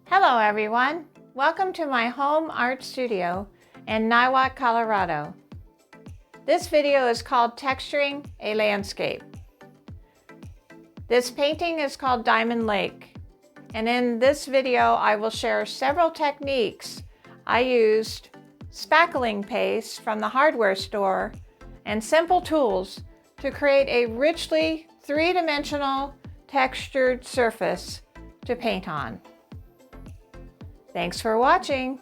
Hello everyone! Welcome to my home art studio in Niwot, Colorado. This video is called Texturing a Landscape. This painting is called Diamond Lake, and in this video I will share several techniques I used, spackling paste from the hardware store, and simple tools to create a richly three-dimensional textured surface to paint on. Thanks for watching.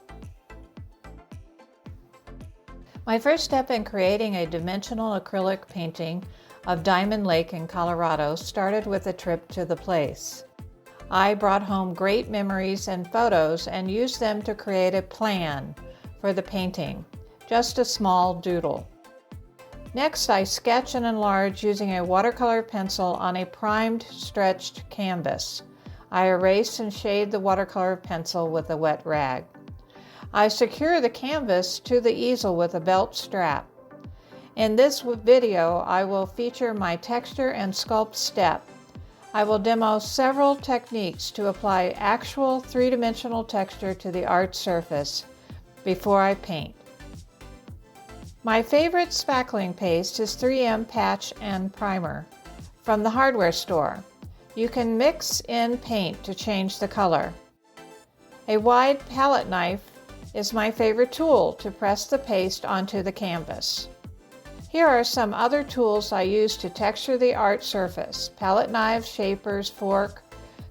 My first step in creating a dimensional acrylic painting of Diamond Lake in Colorado started with a trip to the place. I brought home great memories and photos and used them to create a plan for the painting, just a small doodle. Next, I sketch and enlarge using a watercolor pencil on a primed, stretched canvas. I erase and shade the watercolor pencil with a wet rag. I secure the canvas to the easel with a belt strap. In this video, I will feature my texture and sculpt step. I will demo several techniques to apply actual three-dimensional texture to the art surface before I paint. My favorite spackling paste is 3M Patch and Primer from the hardware store. You can mix in paint to change the color. A wide palette knife is my favorite tool to press the paste onto the canvas. Here are some other tools I use to texture the art surface: palette knives, shapers, fork,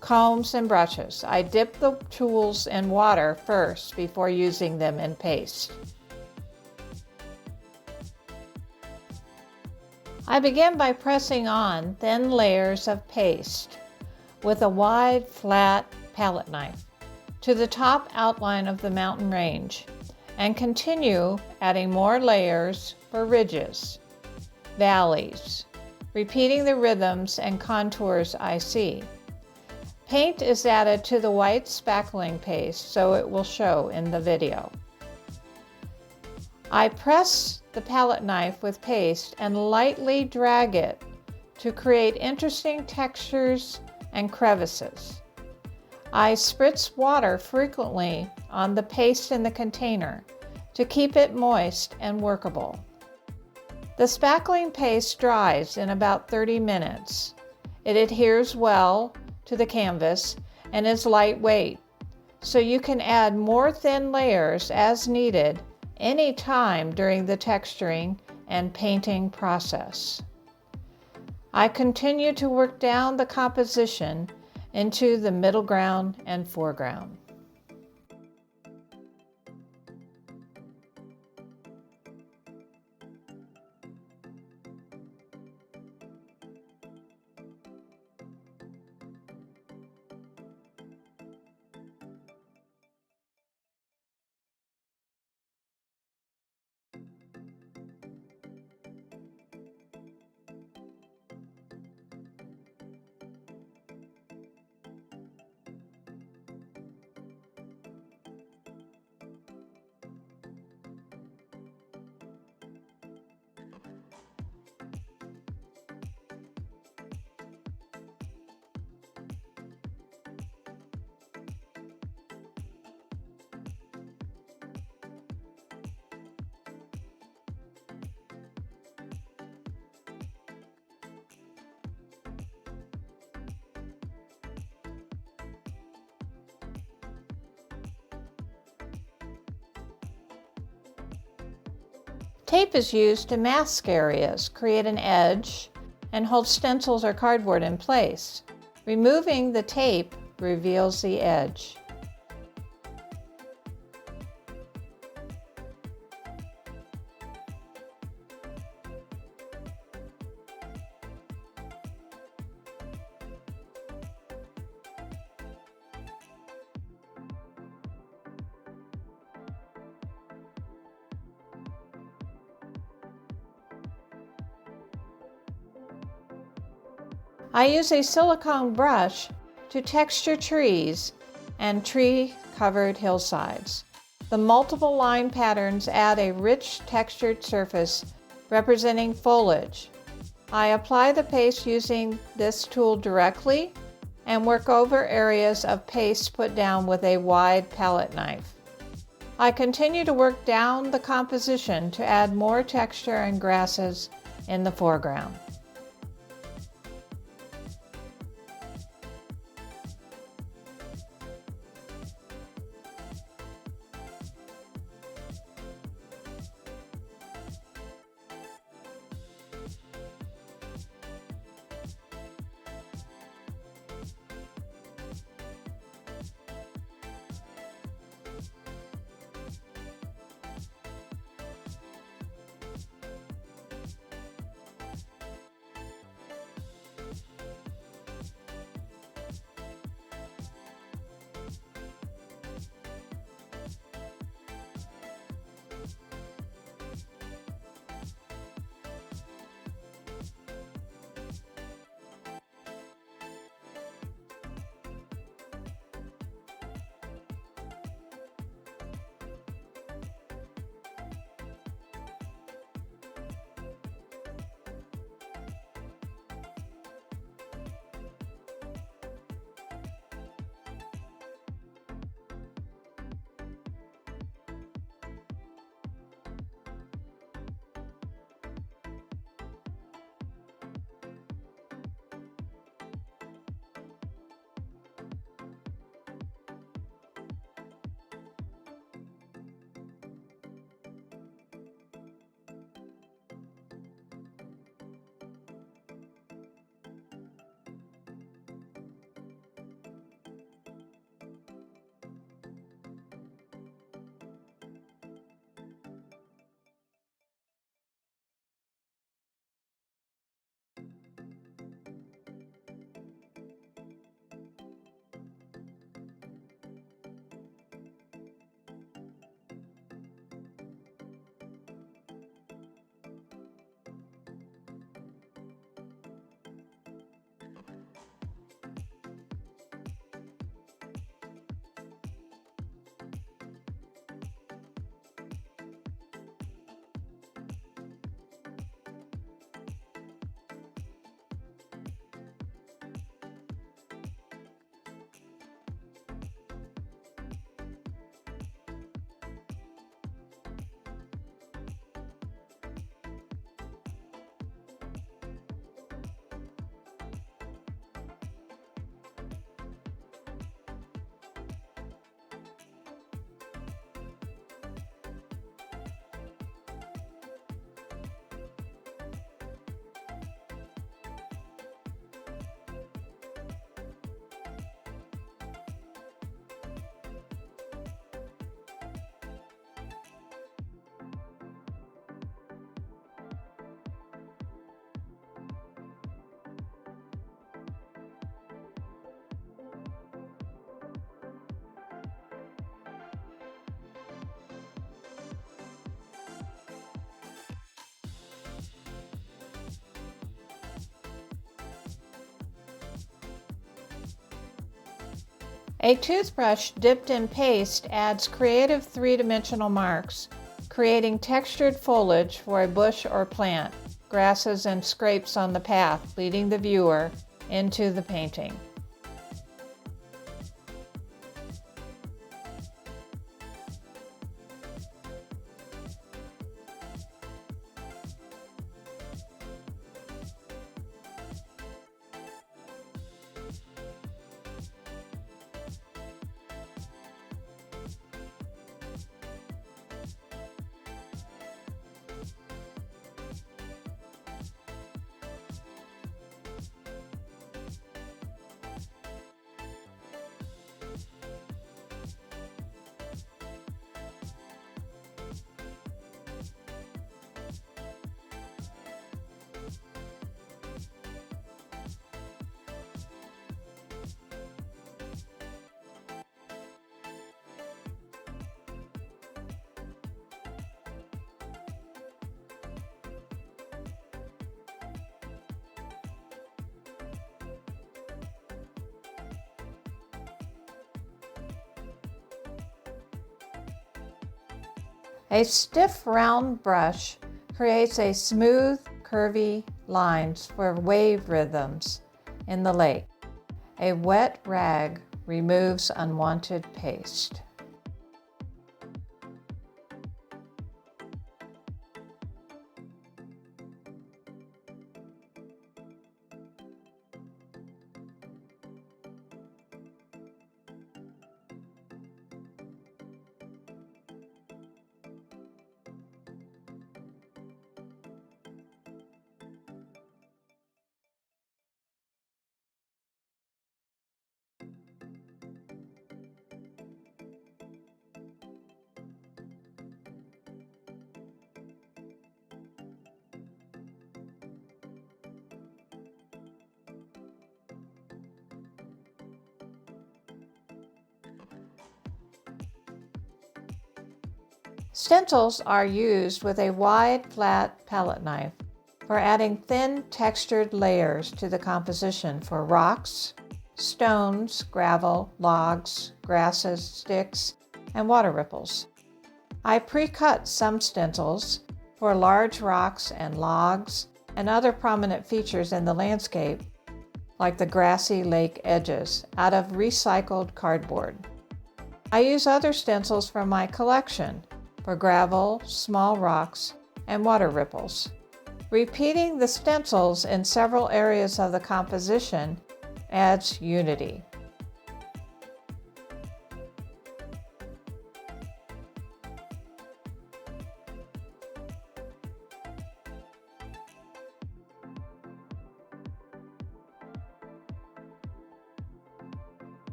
combs, and brushes. I dip the tools in water first before using them in paste. I begin by pressing on thin layers of paste with a wide, flat palette knife to the top outline of the mountain range, and continue adding more layers for ridges, valleys, repeating the rhythms and contours I see. Paint is added to the white spackling paste so it will show in the video. I press the palette knife with paste and lightly drag it to create interesting textures and crevices. I spritz water frequently on the paste in the container to keep it moist and workable. The spackling paste dries in about 30 minutes. It adheres well to the canvas and is lightweight, so you can add more thin layers as needed any time during the texturing and painting process. I continue to work down the composition into the middle ground and foreground. Tape is used to mask areas, create an edge, and hold stencils or cardboard in place. Removing the tape reveals the edge. I use a silicone brush to texture trees and tree-covered hillsides. The multiple line patterns add a rich textured surface representing foliage. I apply the paste using this tool directly and work over areas of paste put down with a wide palette knife. I continue to work down the composition to add more texture and grasses in the foreground. A toothbrush dipped in paste adds creative three-dimensional marks, creating textured foliage for a bush or plant, grasses and scrapes on the path, leading the viewer into the painting. A stiff round brush creates a smooth, curvy lines for wave rhythms in the lake. A wet rag removes unwanted paste. Stencils are used with a wide, flat palette knife for adding thin, textured layers to the composition for rocks, stones, gravel, logs, grasses, sticks, and water ripples. I pre-cut some stencils for large rocks and logs and other prominent features in the landscape, like the grassy lake edges, out of recycled cardboard. I use other stencils from my collection for gravel, small rocks, and water ripples. Repeating the stencils in several areas of the composition adds unity.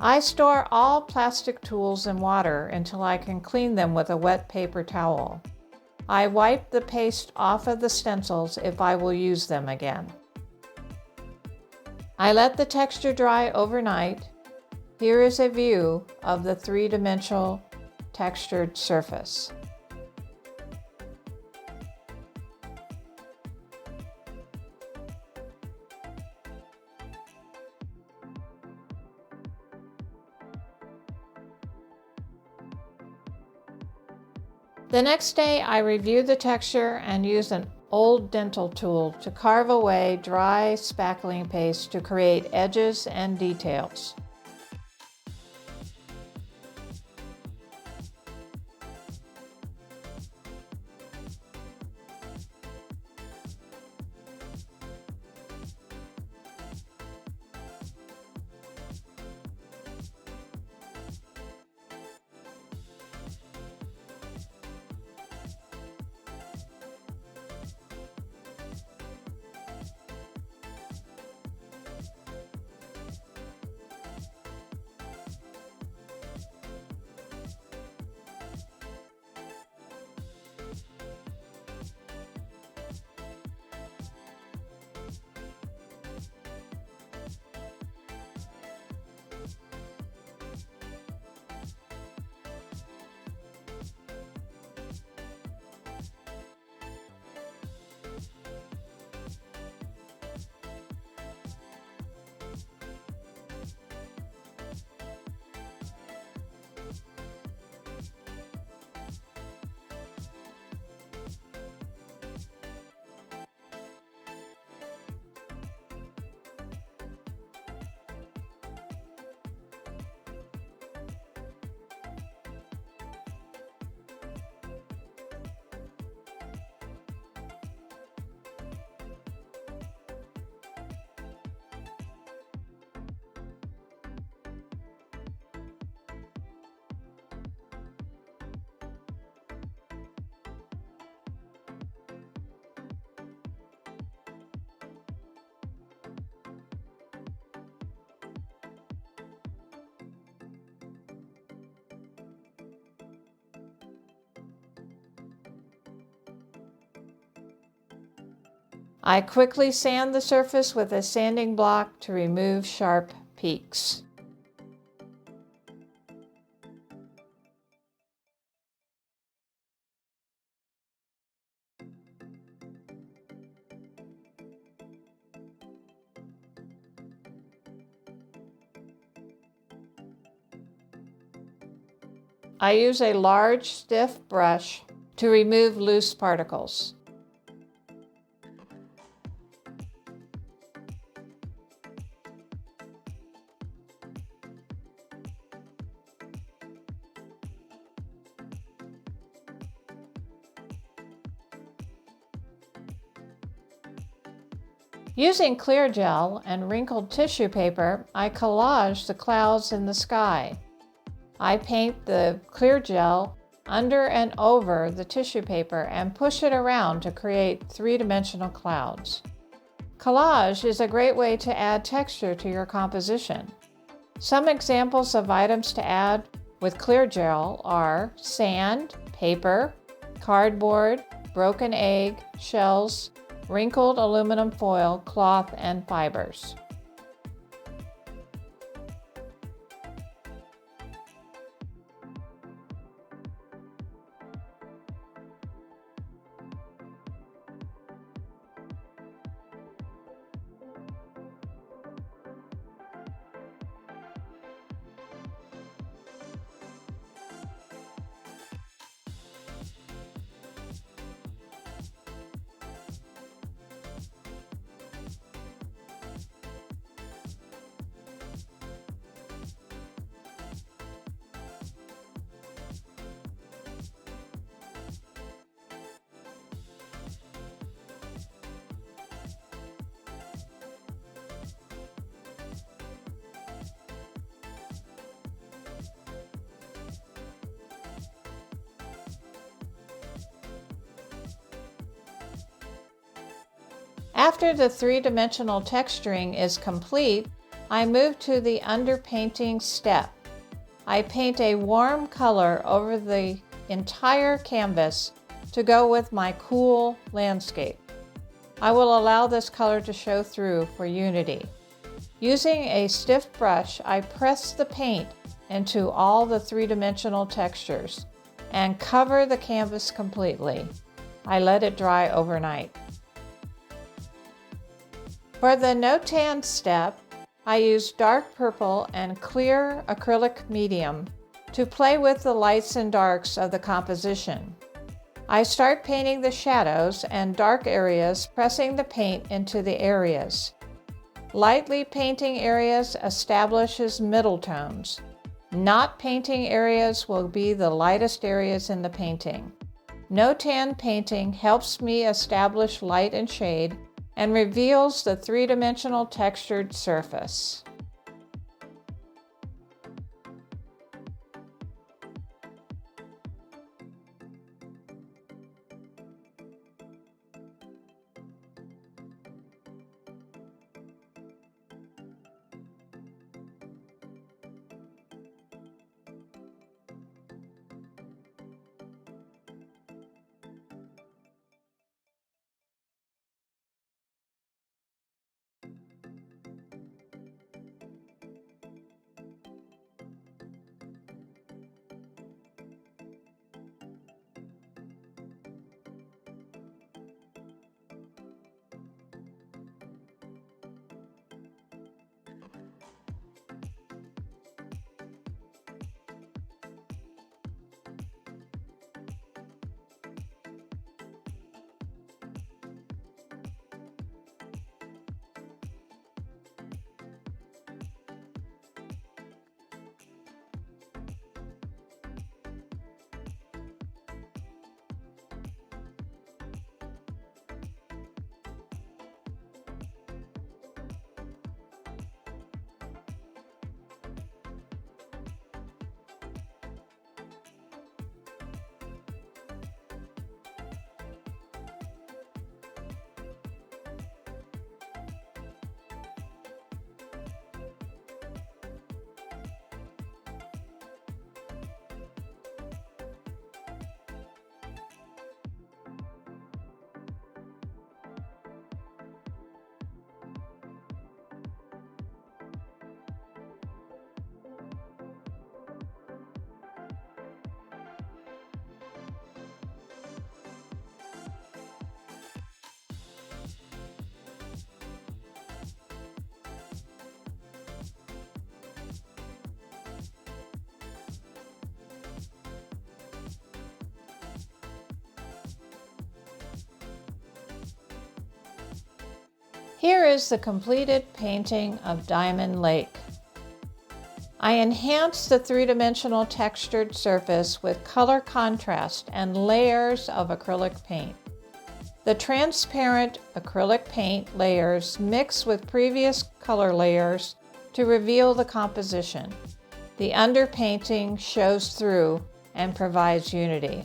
I store all plastic tools in water until I can clean them with a wet paper towel. I wipe the paste off of the stencils if I will use them again. I let the texture dry overnight. Here is a view of the three-dimensional textured surface. The next day, I review the texture and use an old dental tool to carve away dry spackling paste to create edges and details. I quickly sand the surface with a sanding block to remove sharp peaks. I use a large, stiff brush to remove loose particles. Using clear gel and wrinkled tissue paper, I collage the clouds in the sky. I paint the clear gel under and over the tissue paper and push it around to create three-dimensional clouds. Collage is a great way to add texture to your composition. Some examples of items to add with clear gel are sand, paper, cardboard, broken egg, shells, wrinkled aluminum foil, cloth, and fibers. After the three-dimensional texturing is complete, I move to the underpainting step. I paint a warm color over the entire canvas to go with my cool landscape. I will allow this color to show through for unity. Using a stiff brush, I press the paint into all the three-dimensional textures and cover the canvas completely. I let it dry overnight. For the no tan step, I use dark purple and clear acrylic medium to play with the lights and darks of the composition. I start painting the shadows and dark areas, pressing the paint into the areas. Lightly painting areas establishes middle tones. Not painting areas will be the lightest areas in the painting. No tan painting helps me establish light and shade and reveals the three-dimensional textured surface. Here is the completed painting of Diamond Lake. I enhanced the three-dimensional textured surface with color contrast and layers of acrylic paint. The transparent acrylic paint layers mix with previous color layers to reveal the composition. The underpainting shows through and provides unity.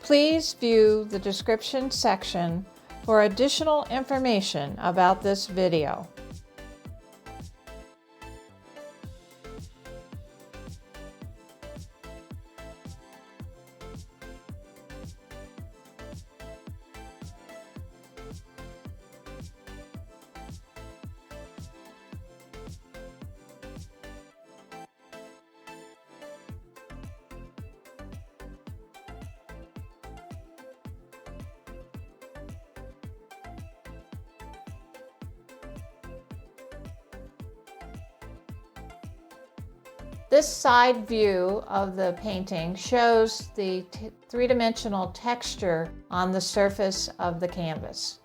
Please view the description section for additional information about this video. This side view of the painting shows the three-dimensional texture on the surface of the canvas.